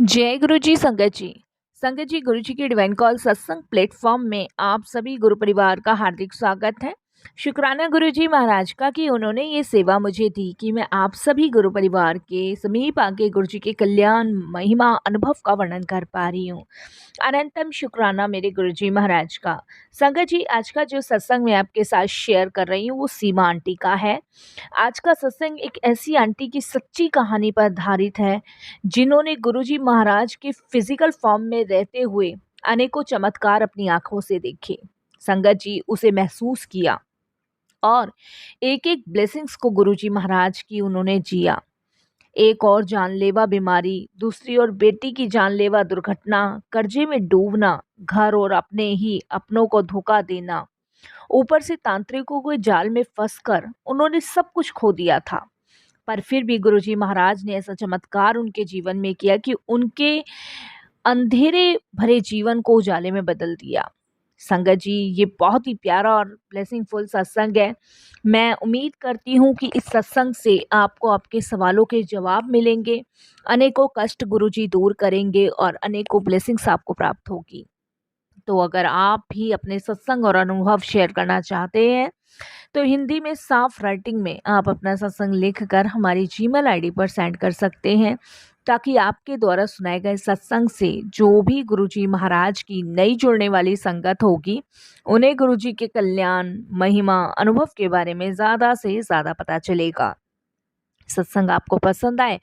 जय गुरु जी संगत जी। संगत जी, गुरु जी की डिवाइन कॉल सत्संग प्लेटफॉर्म में आप सभी गुरु परिवार का हार्दिक स्वागत है। शुक्राना गुरु जी महाराज का कि उन्होंने ये सेवा मुझे दी कि मैं आप सभी गुरु परिवार के समीप आके गुरु जी के कल्याण महिमा अनुभव का वर्णन कर पा रही हूँ। अनंतम शुक्राना मेरे गुरु जी महाराज का। संगत जी, आज का जो सत्संग मैं आपके साथ शेयर कर रही हूँ वो सीमा आंटी का है। आज का सत्संग एक ऐसी आंटी की सच्ची कहानी पर आधारित है जिन्होंने गुरुजी महाराज के फिजिकल फॉर्म में रहते हुए अनेकों चमत्कार अपनी आंखों से देखे। संगत जी, उसे महसूस किया और एक एक ब्लेसिंग्स को गुरुजी महाराज की उन्होंने जिया। एक और जानलेवा बीमारी, दूसरी ओर बेटी की जानलेवा दुर्घटना, कर्जे में डूबना, घर और अपने ही अपनों को धोखा देना, ऊपर से तांत्रिकों के जाल में फंसकर उन्होंने सब कुछ खो दिया था। पर फिर भी गुरुजी महाराज ने ऐसा चमत्कार उनके जीवन में किया कि उनके अंधेरे भरे जीवन को उजाले में बदल दिया। संगत जी, ये बहुत ही प्यारा और ब्लेसिंगफुल सत्संग है। मैं उम्मीद करती हूँ कि इस सत्संग से आपको आपके सवालों के जवाब मिलेंगे, अनेकों कष्ट गुरुजी दूर करेंगे और अनेकों ब्लेसिंग्स आपको प्राप्त होगी। तो अगर आप भी अपने सत्संग और अनुभव शेयर करना चाहते हैं तो हिंदी में साफ राइटिंग में आप अपना सत्संग लिखकर हमारी जीमेल आईडी पर सेंड कर सकते हैं, ताकि आपके द्वारा सुनाए गए सत्संग से जो भी गुरुजी महाराज की नई जुड़ने वाली संगत होगी उन्हें गुरुजी के कल्याण महिमा अनुभव के बारे में ज़्यादा से ज़्यादा पता चलेगा। सत्संग आपको पसंद आए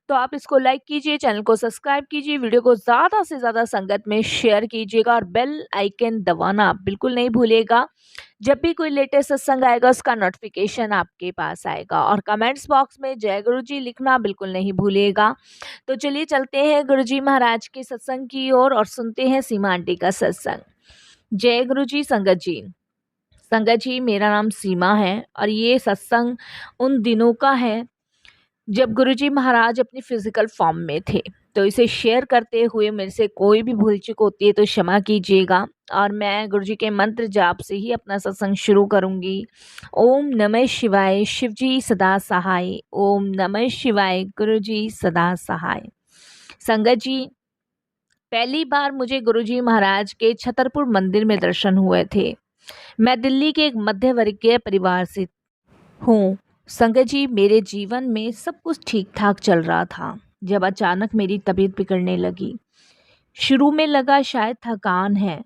तो आप इसको लाइक कीजिए, चैनल को सब्सक्राइब कीजिए, वीडियो को ज़्यादा से ज़्यादा संगत में शेयर कीजिएगा और बेल आइकन दबाना बिल्कुल नहीं भूलिएगा। जब भी कोई लेटेस्ट सत्संग आएगा उसका नोटिफिकेशन आपके पास आएगा और कमेंट्स बॉक्स में जय गुरु जी लिखना बिल्कुल नहीं भूलिएगा। तो चलिए चलते हैं गुरु जी महाराज के सत्संग की ओर और सुनते हैं सीमा आंटी का सत्संग। जय गुरु जी संगत जी। संगत जी, मेरा नाम सीमा है और ये सत्संग उन दिनों का है जब गुरुजी महाराज अपनी फिजिकल फॉर्म में थे। तो इसे शेयर करते हुए मेरे से कोई भी भूल चूक होती है तो क्षमा कीजिएगा और मैं गुरुजी के मंत्र जाप से ही अपना सत्संग शुरू करूंगी। ओम नमः शिवाय, शिवजी सदा सहाय। ओम नमः शिवाय, गुरुजी सदा सहाय। संगत जी, पहली बार मुझे गुरुजी महाराज के छतरपुर मंदिर में दर्शन हुए थे। मैं दिल्ली के एक मध्य वर्गीय परिवार से हूँ। संगत जी, मेरे जीवन में सब कुछ ठीक ठाक चल रहा था जब अचानक मेरी तबीयत बिगड़ने लगी। शुरू में लगा शायद थकान है,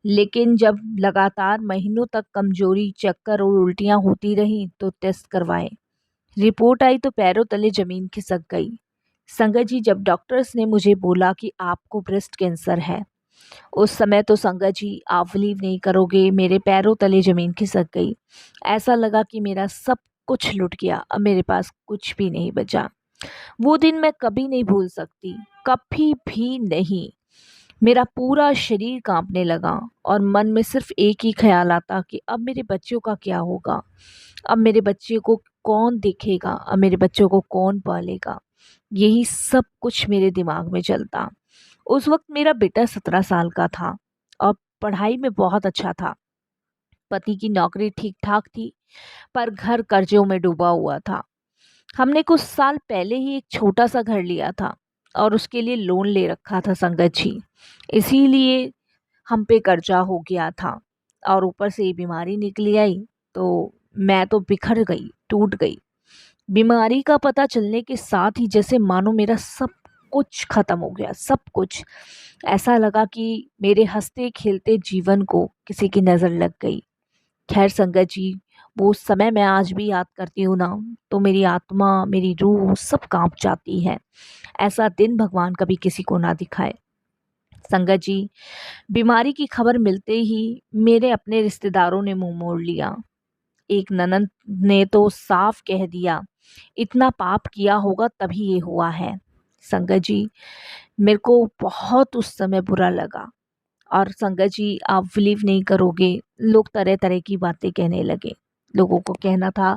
लेकिन जब लगातार महीनों तक कमजोरी, चक्कर और उल्टियां होती रही तो टेस्ट करवाए। रिपोर्ट आई तो पैरों तले जमीन खिसक गई। संगत जी, जब डॉक्टर्स ने मुझे बोला कि आपको ब्रेस्ट कैंसर है, उस समय तो संगत जी आप बिलीव नहीं करोगे, मेरे पैरों तले जमीन खिसक गई। ऐसा लगा कि मेरा सब कुछ लुट गया, अब मेरे पास कुछ भी नहीं बचा। वो दिन मैं कभी नहीं भूल सकती, कभी भी नहीं। मेरा पूरा शरीर कांपने लगा और मन में सिर्फ एक ही ख्याल आता कि अब मेरे बच्चों का क्या होगा, अब मेरे बच्चे को कौन देखेगा, अब मेरे बच्चों को कौन पालेगा। यही सब कुछ मेरे दिमाग में चलता। उस वक्त मेरा बेटा 17 साल का था और पढ़ाई में बहुत अच्छा था। पति की नौकरी ठीक ठाक थी, पर घर कर्जों में डूबा हुआ था। हमने कुछ साल पहले ही एक छोटा सा घर लिया था और उसके लिए लोन ले रखा था संगत जी। इसीलिए हम पे कर्जा हो गया था और ऊपर से ये बीमारी निकली आई तो मैं तो बिखर गई, टूट गई। बीमारी का पता चलने के साथ ही जैसे मानो मेरा सब कुछ खत्म हो गया, सब कुछ। ऐसा लगा कि मेरे हंसते खेलते जीवन को किसी की नज़र लग गई। खैर संगत जी, वो समय मैं आज भी याद करती हूँ ना, तो मेरी आत्मा, मेरी रूह सब कांप जाती है। ऐसा दिन भगवान कभी किसी को ना दिखाए। संगत जी, बीमारी की खबर मिलते ही मेरे अपने रिश्तेदारों ने मुंह मोड़ लिया। एक ननद ने तो साफ कह दिया, इतना पाप किया होगा तभी ये हुआ है। संगत जी, मेरे को बहुत उस समय बुरा लगा और संगत जी आप बिलीव नहीं करोगे, लोग तरह तरह की बातें कहने लगे। लोगों को कहना था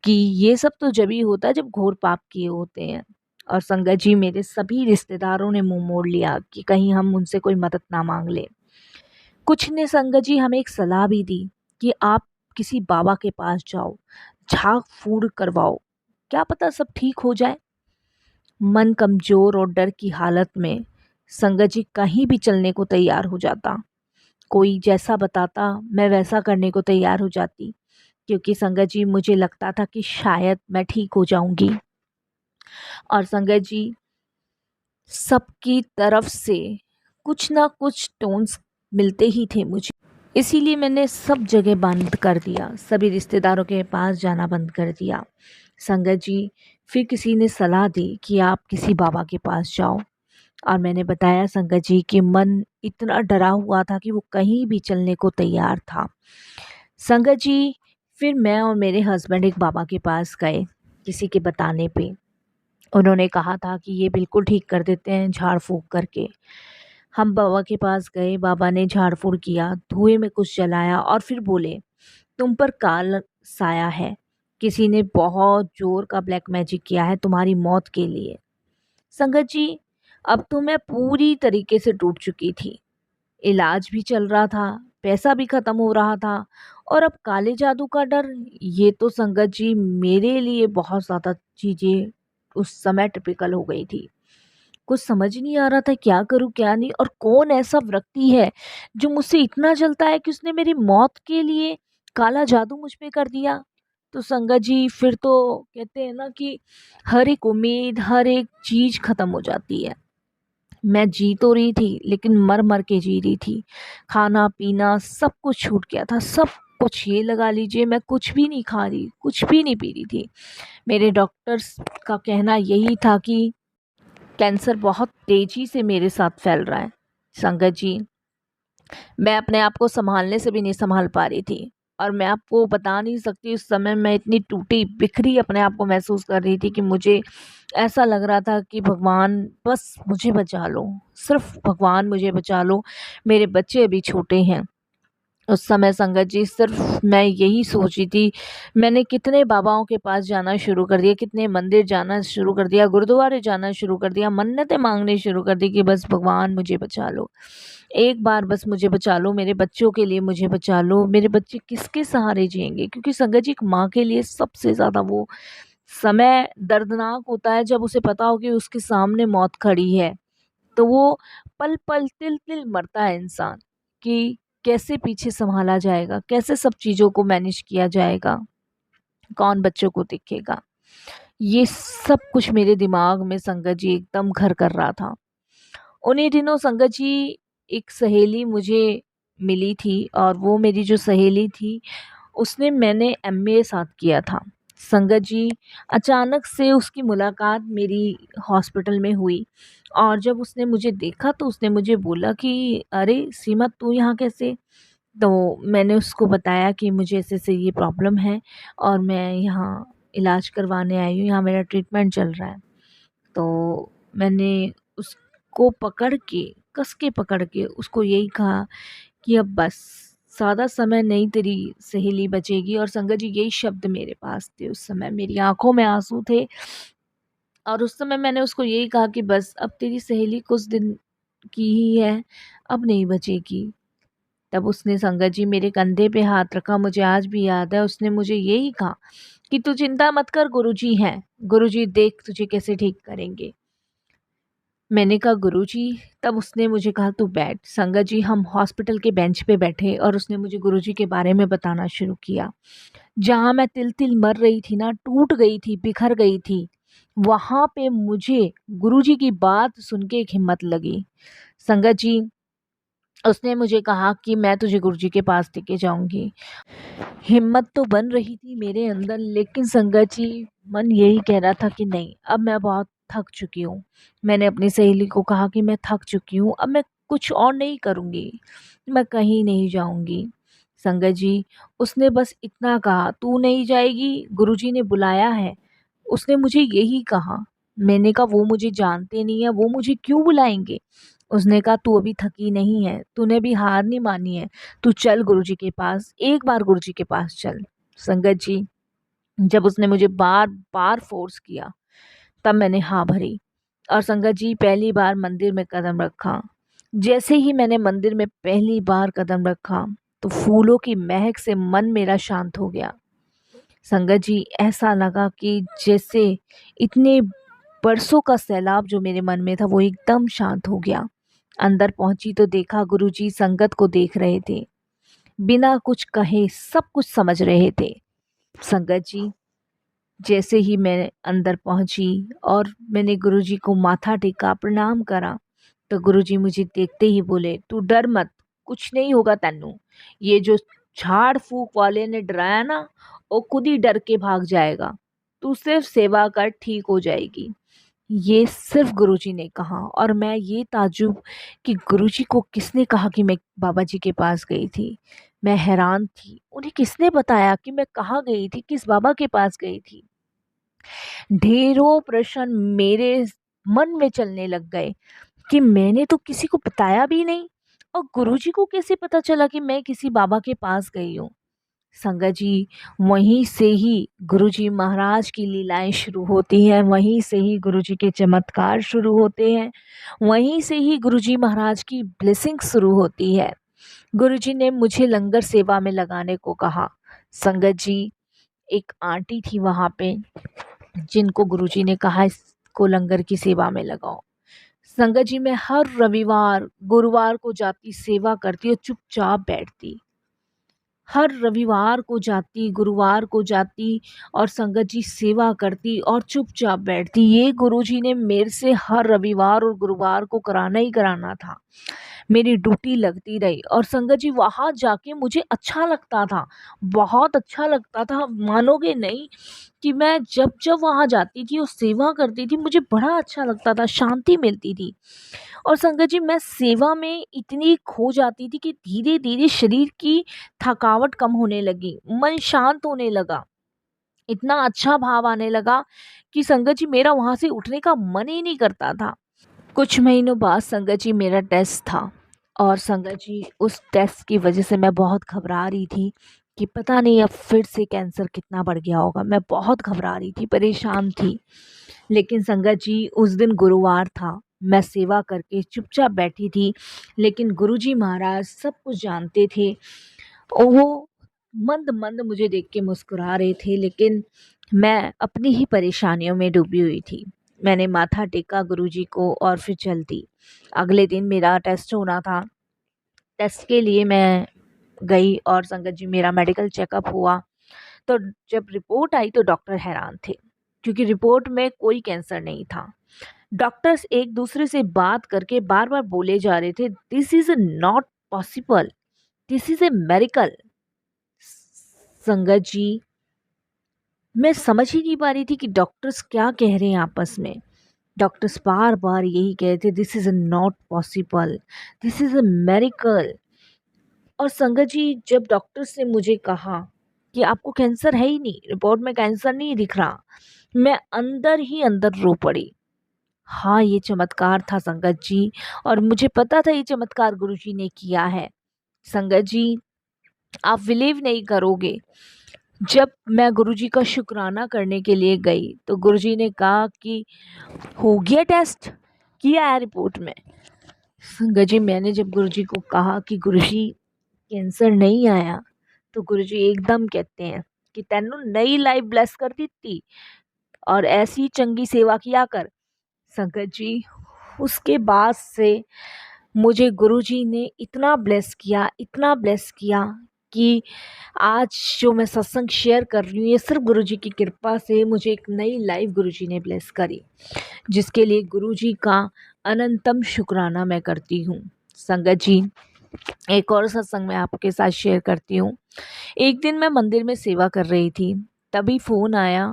कि ये सब तो जब ही होता है जब घोर पाप किए होते हैं। और संगत जी, मेरे सभी रिश्तेदारों ने मुंह मोड़ लिया कि कहीं हम उनसे कोई मदद ना मांग ले। कुछ ने संगत जी हमें एक सलाह भी दी कि आप किसी बाबा के पास जाओ, झाड़ फूड़ करवाओ, क्या पता सब ठीक हो जाए। मन कमज़ोर और डर की हालत में संगत जी कहीं भी चलने को तैयार हो जाता। कोई जैसा बताता मैं वैसा करने को तैयार हो जाती, क्योंकि संगत जी मुझे लगता था कि शायद मैं ठीक हो जाऊंगी। और संगत जी सबकी तरफ से कुछ ना कुछ टोन्स मिलते ही थे मुझे, इसीलिए मैंने सब जगह बंद कर दिया, सभी रिश्तेदारों के पास जाना बंद कर दिया। संगत जी फिर किसी ने सलाह दी कि आप किसी बाबा के पास जाओ, और मैंने बताया संगत जी कि मन इतना डरा हुआ था कि वो कहीं भी चलने को तैयार था। संगत जी फिर मैं और मेरे हस्बैंड एक बाबा के पास गए किसी के बताने पे। उन्होंने कहा था कि ये बिल्कुल ठीक कर देते हैं झाड़ फूँक करके। हम बाबा के पास गए, बाबा ने झाड़ फूँक किया, धुएँ में कुछ जलाया और फिर बोले, तुम पर काल साया है, किसी ने बहुत ज़ोर का ब्लैक मैजिक किया है तुम्हारी मौत के लिए। संगत जी अब तो मैं पूरी तरीके से टूट चुकी थी। इलाज भी चल रहा था, पैसा भी ख़त्म हो रहा था, और अब काले जादू का डर, ये तो संगत जी मेरे लिए बहुत ज़्यादा चीज़ें उस समय टिपिकल हो गई थी। कुछ समझ नहीं आ रहा था क्या करूँ क्या नहीं, और कौन ऐसा व्यक्ति है जो मुझसे इतना जलता है कि उसने मेरी मौत के लिए काला जादू मुझ पे कर दिया। तो संगत जी फिर तो कहते हैं ना कि हर एक उम्मीद, हर एक चीज़ ख़त्म हो जाती है। मैं जी तो रही थी लेकिन मर मर के जी रही थी। खाना पीना सब कुछ छूट गया था, सब कुछ, ये लगा लीजिए मैं कुछ भी नहीं खा रही, कुछ भी नहीं पी रही थी। मेरे डॉक्टर्स का कहना यही था कि कैंसर बहुत तेज़ी से मेरे साथ फैल रहा है। संगत जी मैं अपने आप को सँभालने से भी नहीं सँभाल पा रही थी, और मैं आपको बता नहीं सकती उस समय मैं इतनी टूटी बिखरी अपने आप को महसूस कर रही थी कि मुझे ऐसा लग रहा था कि भगवान बस मुझे बचा लो, सिर्फ़ भगवान मुझे बचा लो, मेरे बच्चे अभी छोटे हैं। उस समय संगत जी सिर्फ मैं यही सोची थी। मैंने कितने बाबाओं के पास जाना शुरू कर दिया, कितने मंदिर जाना शुरू कर दिया, गुरुद्वारे जाना शुरू कर दिया, मन्नतें मांगने शुरू कर दी कि बस भगवान मुझे बचा लो, एक बार बस मुझे बचा लो, मेरे बच्चों के लिए मुझे बचा लो। मेरे बच्चे किसके सहारे जिएंगे, क्योंकि संगत जी एक माँ के लिए सबसे ज़्यादा वो समय दर्दनाक होता है जब उसे पता हो कि उसके सामने मौत खड़ी है। तो वो पल पल तिल तिल मरता है इंसान कि कैसे पीछे संभाला जाएगा, कैसे सब चीज़ों को मैनेज किया जाएगा, कौन बच्चों को देखेगा। ये सब कुछ मेरे दिमाग में संगत जी एकदम घर कर रहा था। उन्हीं दिनों संगत जी एक सहेली मुझे मिली थी, और वो मेरी जो सहेली थी उसने मैंने एमबीए साथ किया था। संगत जी अचानक से उसकी मुलाकात मेरी हॉस्पिटल में हुई, और जब उसने मुझे देखा तो उसने मुझे बोला कि अरे सीमा तू यहाँ कैसे। तो मैंने उसको बताया कि मुझे ऐसे-ऐसे ये प्रॉब्लम है और मैं यहाँ इलाज करवाने आई हूँ, यहाँ मेरा ट्रीटमेंट चल रहा है। तो मैंने उसको पकड़ के, कस के पकड़ के उसको यही कहा कि अब बस ज़्यादा समय नहीं तेरी सहेली बचेगी। और संगत जी यही शब्द मेरे पास थे उस समय, मेरी आँखों में आँसू थे, और उस समय मैंने उसको यही कहा कि बस अब तेरी सहेली कुछ दिन की ही है, अब नहीं बचेगी। तब उसने संगत जी मेरे कंधे पे हाथ रखा, मुझे आज भी याद है, उसने मुझे यही कहा कि तू चिंता मत कर, गुरुजी हैं, गुरुजी देख तुझे कैसे ठीक करेंगे। मैंने कहा गुरुजी। तब उसने मुझे कहा तू बैठ। संगत जी हम हॉस्पिटल के बेंच पे बैठे और उसने मुझे गुरुजी के बारे में बताना शुरू किया। जहाँ मैं तिल-तिल मर रही थी ना, टूट गई थी, बिखर गई थी, वहाँ पे मुझे गुरुजी की बात सुन के एक हिम्मत लगी। संगत जी उसने मुझे कहा कि मैं तुझे गुरुजी के पास लेके जाऊँगी। हिम्मत तो बन रही थी मेरे अंदर, लेकिन संगत जी मन यही कह रहा था कि नहीं, अब मैं बहुत थक चुकी हूँ। मैंने अपनी सहेली को कहा कि मैं थक चुकी हूँ, अब मैं कुछ और नहीं करूँगी, मैं कहीं नहीं जाऊँगी। संगत जी उसने बस इतना कहा, तू नहीं जाएगी, गुरुजी ने बुलाया है। उसने मुझे यही कहा। मैंने कहा वो मुझे जानते नहीं है, वो मुझे क्यों बुलाएंगे। उसने कहा तू अभी थकी नहीं है, तूने भी हार नहीं मानी है, तू चल गुरुजी के पास, एक बार गुरुजी के पास चल। संगत जी जब उसने मुझे बार बार फोर्स किया तब मैंने हाँ भरी, और संगत जी पहली बार मंदिर में कदम रखा। जैसे ही मैंने मंदिर में पहली बार कदम रखा तो फूलों की महक से मन मेरा शांत हो गया। संगत जी ऐसा लगा कि जैसे इतने बरसों का सैलाब जो मेरे मन में था वो एकदम शांत हो गया। अंदर पहुंची तो देखा गुरुजी संगत को देख रहे थे, बिना कुछ कहे सब कुछ समझ रहे थे। संगत जी, जैसे ही मैं अंदर पहुंची और मैंने गुरुजी को माथा टेका, प्रणाम करा, तो गुरुजी मुझे देखते ही बोले, तू डर मत, कुछ नहीं होगा तन्नू। ये जो झाड़ फूक वाले ने डराया ना, वो खुद ही डर के भाग जाएगा। तू सिर्फ सेवा कर, ठीक हो जाएगी। ये सिर्फ गुरुजी ने कहा और मैं ये ताज्जुब कि गुरुजी को किसने कहा कि मैं बाबा जी के पास गई थी। मैं हैरान थी, उन्हें किसने बताया कि मैं कहाँ गई थी, किस बाबा के पास गई थी। ढेरों प्रश्न मेरे मन में चलने लग गए कि मैंने तो किसी को बताया भी नहीं, और गुरुजी को कैसे पता चला कि मैं किसी बाबा के पास गई हूँ। संगत जी, वहीं से ही गुरुजी महाराज की लीलाएं शुरू होती हैं, वहीं से ही गुरुजी के चमत्कार शुरू होते हैं, वहीं से ही गुरुजी महाराज की ब्लेसिंग शुरू होती है। गुरुजी ने मुझे लंगर सेवा में लगाने को कहा। संगत जी, एक आंटी थी वहाँ पे, जिनको गुरुजी ने कहा इसको लंगर की सेवा में लगाओ। संगत जी, मैं हर रविवार गुरुवार को जाती, सेवा करती और चुपचाप बैठती। हर रविवार को जाती, गुरुवार को जाती और संगत जी सेवा करती और चुपचाप बैठती। ये गुरुजी ने मेरे से हर रविवार और गुरुवार को कराना ही कराना था। मेरी ड्यूटी लगती रही और संगत जी वहाँ जाके मुझे अच्छा लगता था, बहुत अच्छा लगता था। मानोगे नहीं कि मैं जब जब वहाँ जाती थी और सेवा करती थी, मुझे बड़ा अच्छा लगता था, शांति मिलती थी। और संगत जी, मैं सेवा में इतनी खो जाती थी कि धीरे धीरे शरीर की थकावट कम होने लगी, मन शांत होने लगा, इतना अच्छा भाव आने लगा कि संगत जी मेरा वहाँ से उठने का मन ही नहीं करता था। कुछ महीनों बाद संगत जी मेरा टेस्ट था और संगत जी उस टेस्ट की वजह से मैं बहुत घबरा रही थी कि पता नहीं अब फिर से कैंसर कितना बढ़ गया होगा। मैं बहुत घबरा रही थी, परेशान थी। लेकिन संगत जी उस दिन गुरुवार था, मैं सेवा करके चुपचाप बैठी थी, लेकिन गुरुजी महाराज सब कुछ जानते थे और वो मंद मंद मुझे देख के मुस्कुरा रहे थे, लेकिन मैं अपनी ही परेशानियों में डूबी हुई थी। मैंने माथा टेका गुरुजी को और फिर चल दी। अगले दिन मेरा टेस्ट होना था। टेस्ट के लिए मैं गई और संगत जी मेरा मेडिकल चेकअप हुआ। तो जब रिपोर्ट आई तो डॉक्टर हैरान थे, क्योंकि रिपोर्ट में कोई कैंसर नहीं था। डॉक्टर्स एक दूसरे से बात करके बार बार बोले जा रहे थे, this is not possible, this is a miracle. संगत जी, मैं समझ ही नहीं पा रही थी कि डॉक्टर्स क्या कह रहे हैं आपस में। डॉक्टर्स बार बार यही कह रहे थे, this is not possible, this is a miracle. और संगत जी, जब डॉक्टर्स ने मुझे कहा कि आपको कैंसर है ही नहीं, रिपोर्ट में कैंसर नहीं दिख रहा, मैं अंदर ही अंदर रो पड़ी। हाँ, ये चमत्कार था संगत जी, और मुझे पता था ये चमत्कार गुरुजी ने किया है। संगत जी, आप बिलीव नहीं करोगे, जब मैं गुरुजी का शुक्राना करने के लिए गई तो गुरुजी ने कहा कि हो गया टेस्ट, किया है रिपोर्ट में। संगत जी, मैंने जब गुरुजी को कहा कि गुरुजी कैंसर नहीं आया, तो गुरुजी एकदम कहते हैं कि तेनू नई लाइफ ब्लेस कर दी थी और ऐसी चंगी सेवा किया कर। संगत जी, उसके बाद से मुझे गुरुजी ने इतना ब्लेस किया, इतना ब्लेस किया कि आज जो मैं सत्संग शेयर कर रही हूँ, ये सिर्फ गुरुजी की कृपा से मुझे एक नई लाइफ गुरुजी ने ब्लेस करी, जिसके लिए गुरुजी का अनंतम शुक्राना मैं करती हूँ। संगत जी, एक और सत्संग मैं आपके साथ शेयर करती हूँ। एक दिन मैं मंदिर में सेवा कर रही थी, तभी फ़ोन आया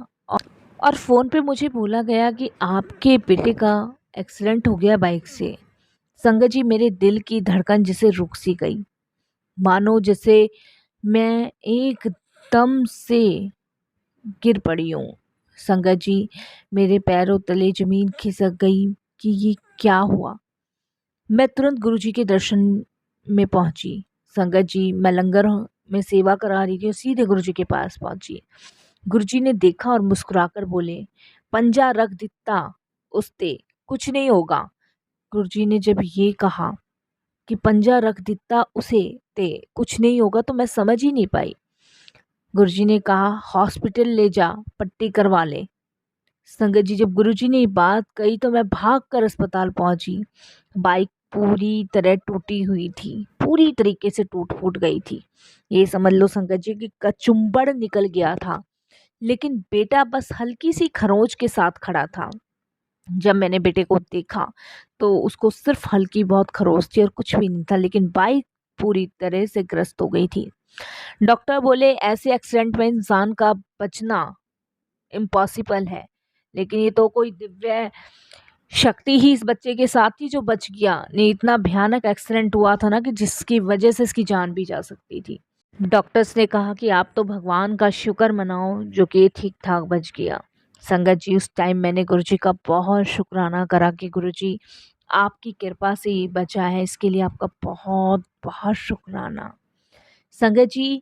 और फ़ोन पे मुझे बोला गया कि आपके बेटे का एक्सीडेंट हो गया बाइक से। संगत जी, मेरे दिल की धड़कन जैसे रुक सी गई, मानो जैसे मैं एकदम से गिर पड़ी हूँ। संगत जी, मेरे पैरों तले ज़मीन खिसक गई कि ये क्या हुआ। मैं तुरंत गुरुजी के दर्शन में पहुंची। संगत जी, मैं लंगर में सेवा करा रही थी और सीधे गुरुजी के पास पहुंची। गुरुजी ने देखा और मुस्कुराकर बोले, पंजा रख दिता उसते, कुछ नहीं होगा। गुरुजी ने जब ये कहा कि पंजा रख दिता उसे ते कुछ नहीं होगा, तो मैं समझ ही नहीं पाई। गुरुजी ने कहा, हॉस्पिटल ले जा, पट्टी करवा ले। संगत जी, जब गुरुजी ने ये बात कही तो मैं भागकर अस्पताल पहुंची। बाइक पूरी तरह टूटी हुई थी, पूरी तरीके से टूट फूट गई थी। ये समझ लो संगत जी कि कचुम्बड़ निकल गया था, लेकिन बेटा बस हल्की सी खरोंच के साथ खड़ा था। जब मैंने बेटे को देखा तो उसको सिर्फ हल्की बहुत खरोंच थी और कुछ भी नहीं था, लेकिन बाइक पूरी तरह से ग्रस्त हो गई थी। डॉक्टर बोले ऐसे एक्सीडेंट में इंसान का बचना इम्पॉसिबल है, लेकिन ये तो कोई दिव्य शक्ति ही इस बच्चे के साथ थी जो बच गया। नहीं, इतना भयानक एक्सीडेंट हुआ था ना कि जिसकी वजह से इसकी जान भी जा सकती थी। डॉक्टर्स ने कहा कि आप तो भगवान का शुक्र मनाओ जो कि ठीक ठाक बच गया। संगत जी, उस टाइम मैंने गुरुजी का बहुत शुक्राना करा कि गुरुजी आपकी कृपा से ये बचा है, इसके लिए आपका बहुत बहुत शुक्राना। संगत जी,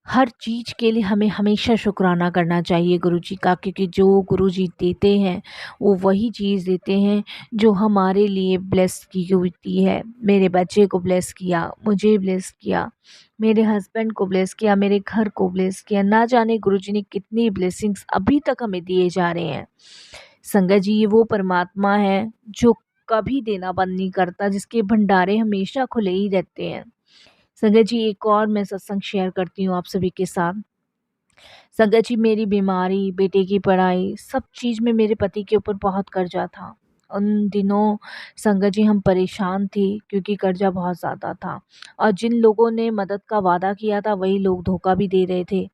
हर चीज़ के लिए हमें हमेशा शुक्राना करना चाहिए गुरुजी का, क्योंकि जो गुरुजी देते हैं वो वही चीज़ देते हैं जो हमारे लिए ब्लेस की होती है। मेरे बच्चे को ब्लेस किया, मुझे ब्लेस किया, मेरे हस्बैंड को ब्लेस किया, मेरे घर को ब्लेस किया। ना जाने गुरुजी ने कितनी ब्लेसिंग्स अभी तक हमें दिए जा रहे हैं। संगत जी, ये वो परमात्मा है जो कभी देना बंद नहीं करता, जिसके भंडारे हमेशा खुले ही रहते हैं। संगत जी, एक और मैं सत्संग शेयर करती हूँ आप सभी के साथ। संगत जी, मेरी बीमारी, बेटे की पढ़ाई, सब चीज़ में मेरे पति के ऊपर बहुत कर्जा था। उन दिनों संगत जी हम परेशान थे क्योंकि कर्जा बहुत ज़्यादा था, और जिन लोगों ने मदद का वादा किया था वही लोग धोखा भी दे रहे थे।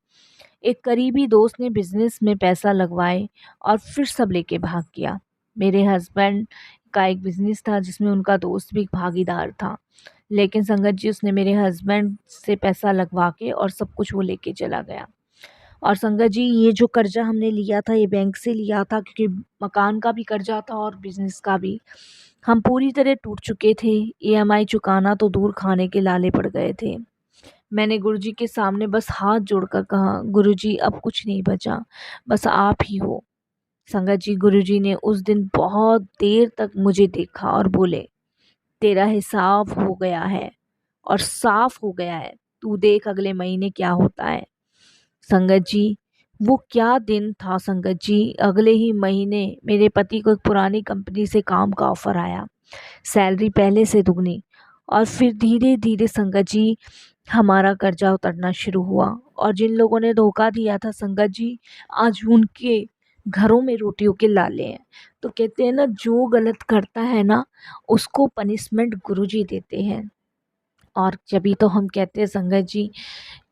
एक करीबी दोस्त ने बिज़नेस में पैसा लगवाए और फिर सब लेके भाग गया। मेरे हस्बैंड का एक बिज़नेस था जिसमें उनका दोस्त भी भागीदार था, लेकिन संगत जी उसने मेरे हस्बैंड से पैसा लगवा के और सब कुछ वो लेके चला गया। और संगत जी, ये जो कर्जा हमने लिया था ये बैंक से लिया था, क्योंकि मकान का भी कर्जा था और बिज़नेस का भी। हम पूरी तरह टूट चुके थे, ईएमआई चुकाना तो दूर, खाने के लाले पड़ गए थे। मैंने गुरुजी के सामने बस हाथ जोड़कर कहा, गुरुजी अब कुछ नहीं बचा, बस आप ही हो। संगत जी, गुरुजी ने उस दिन बहुत देर तक मुझे देखा और बोले, तेरा हिसाब हो गया है और साफ हो गया है, तू देख अगले महीने क्या होता है। संगत जी, वो क्या दिन था संगत जी। अगले ही महीने मेरे पति को एक पुरानी कंपनी से काम का ऑफर आया, सैलरी पहले से दुगनी। और फिर धीरे धीरे संगत जी हमारा कर्जा उतरना शुरू हुआ, और जिन लोगों ने धोखा दिया था संगत जी, आज उनके घरों में रोटियों के लाले हैं। तो कहते हैं ना, जो गलत करता है ना उसको पनिशमेंट गुरुजी देते हैं। और जभी तो हम कहते हैं संगत जी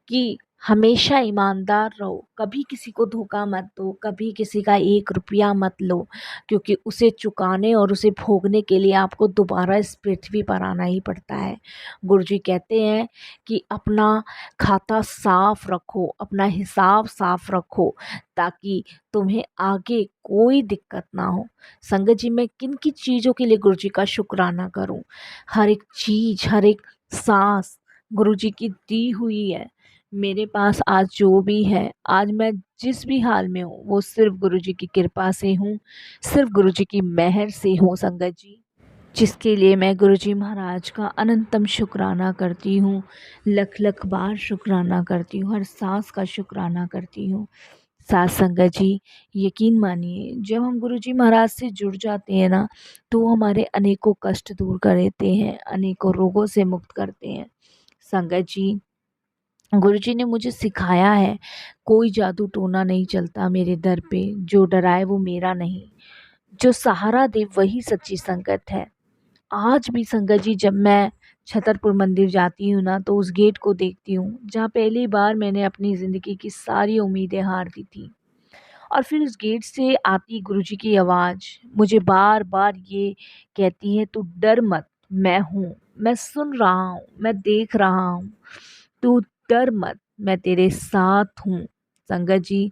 कि हमेशा ईमानदार रहो, कभी किसी को धोखा मत दो, कभी किसी का 1 रुपया मत लो, क्योंकि उसे चुकाने और उसे भोगने के लिए आपको दोबारा इस पृथ्वी पर आना ही पड़ता है। गुरुजी कहते हैं कि अपना खाता साफ रखो, अपना हिसाब साफ रखो, ताकि तुम्हें आगे कोई दिक्कत ना हो। संगत जी, मैं किन किन चीज़ों के लिए गुरुजी का शुक्राना करूं? हर एक चीज़, हर एक सांस गुरुजी की दी हुई है। मेरे पास आज जो भी है, आज मैं जिस भी हाल में हूँ, वो सिर्फ गुरुजी की कृपा से हूँ, सिर्फ गुरुजी की मेहर से हूँ संगत जी, जिसके लिए मैं गुरुजी महाराज का अनंतम शुक्राना करती हूँ। लख लख बार शुक्राना करती हूँ, हर सांस का शुक्राना करती हूँ। साथ संगत जी, यकीन मानिए, जब हम गुरुजी महाराज से जुड़ जाते हैं ना, तो वो हमारे अनेकों कष्ट दूर कर देते हैं, अनेकों रोगों से मुक्त करते हैं। संगत जी, गुरुजी ने मुझे सिखाया है, कोई जादू टोना नहीं चलता मेरे दर पे, जो डराए वो मेरा नहीं, जो सहारा दे वही सच्ची संगत है। आज भी संगत जी, जब मैं छतरपुर मंदिर जाती हूँ ना, तो उस गेट को देखती हूँ जहाँ पहली बार मैंने अपनी ज़िंदगी की सारी उम्मीदें हार दी थी। और फिर उस गेट से आती गुरुजी की आवाज़ मुझे बार बार ये कहती है, तू डर मत, मैं हूँ, मैं सुन रहा हूँ, मैं देख रहा हूँ, तू डर मत, मैं तेरे साथ हूँ। संगत जी,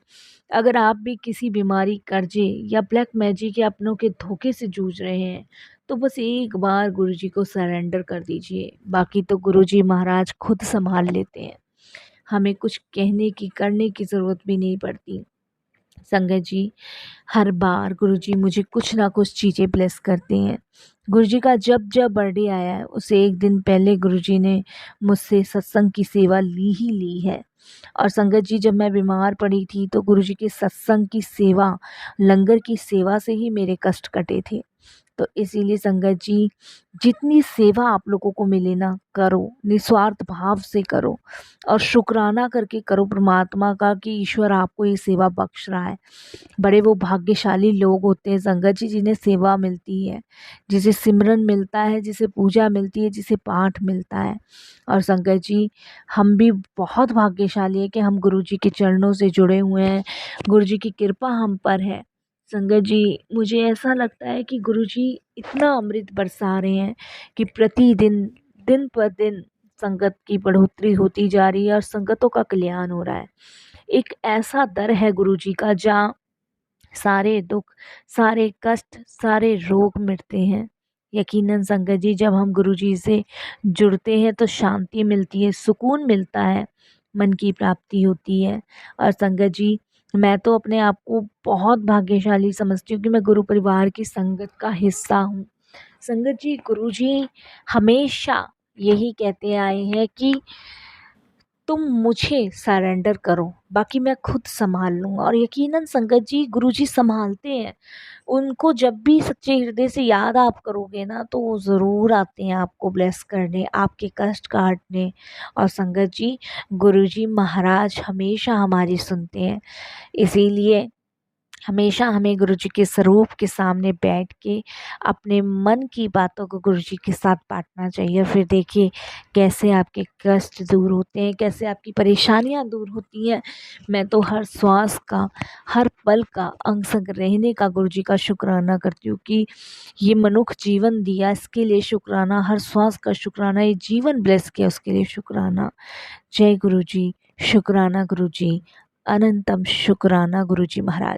अगर आप भी किसी बीमारी, कर्जे या ब्लैक मैजिक या अपनों के धोखे से जूझ रहे हैं, तो बस एक बार गुरुजी को सरेंडर कर दीजिए, बाकी तो गुरुजी महाराज खुद संभाल लेते हैं। हमें कुछ कहने की, करने की ज़रूरत भी नहीं पड़ती। संगत जी, हर बार गुरुजी मुझे कुछ ना कुछ चीज़ें ब्लेस करते हैं। गुरुजी का जब जब बर्थडे आया है उससे एक दिन पहले गुरुजी ने मुझसे सत्संग की सेवा ली ही ली है। और संगत जी, जब मैं बीमार पड़ी थी तो गुरुजी के सत्संग की सेवा, लंगर की सेवा से ही मेरे कष्ट कटे थे। तो इसीलिए संगत जी, जितनी सेवा आप लोगों को मिले ना, करो, निस्वार्थ भाव से करो और शुक्राना करके करो परमात्मा का कि ईश्वर आपको ये सेवा बख्श रहा है। बड़े वो भाग्यशाली लोग होते हैं संगत जी जिन्हें सेवा मिलती है, जिसे सिमरन मिलता है, जिसे पूजा मिलती है, जिसे पाठ मिलता है। और संगत जी, हम भी बहुत भाग्यशाली है कि हम गुरु जी के चरणों से जुड़े हुए हैं, गुरु जी की कृपा हम पर है। संगत जी, मुझे ऐसा लगता है कि गुरु जी इतना अमृत बरसा रहे हैं कि प्रतिदिन, दिन पर दिन संगत की बढ़ोतरी होती जा रही है और संगतों का कल्याण हो रहा है। एक ऐसा दर है गुरु जी का जहाँ सारे दुख, सारे कष्ट, सारे रोग मिटते हैं। यकीनन संगत जी, जब हम गुरुजी से जुड़ते हैं तो शांति मिलती है, सुकून मिलता है, मन की प्राप्ति होती है। और संगत जी, मैं तो अपने आप को बहुत भाग्यशाली समझती हूँ कि मैं गुरु परिवार की संगत का हिस्सा हूँ। संगत जी, गुरुजी हमेशा यही कहते आए हैं कि तुम मुझे सरेंडर करो, बाकी मैं खुद संभाल लूँगा। और यकीनन संगत जी, गुरुजी संभालते हैं। उनको जब भी सच्चे हृदय से याद आप करोगे ना तो वो ज़रूर आते हैं आपको ब्लेस करने, आपके कष्ट काटने। और संगत जी, गुरुजी महाराज हमेशा हमारी सुनते हैं। इसीलिए हमेशा हमें गुरुजी के स्वरूप के सामने बैठ के अपने मन की बातों को गुरुजी के साथ बांटना चाहिए। फिर देखिए कैसे आपके कष्ट दूर होते हैं, कैसे आपकी परेशानियां दूर होती हैं। मैं तो हर श्वास का, हर पल का अंग संग रहने का गुरुजी का शुक्राना करती हूँ कि ये मनुष्य जीवन दिया, इसके लिए शुक्राना, हर श्वास का शुक्राना, ये जीवन ब्लेस किया उसके लिए शुक्राना। जय गुरुजी, शुक्राना गुरुजी, अनंतम शुक्राना गुरुजी महाराज।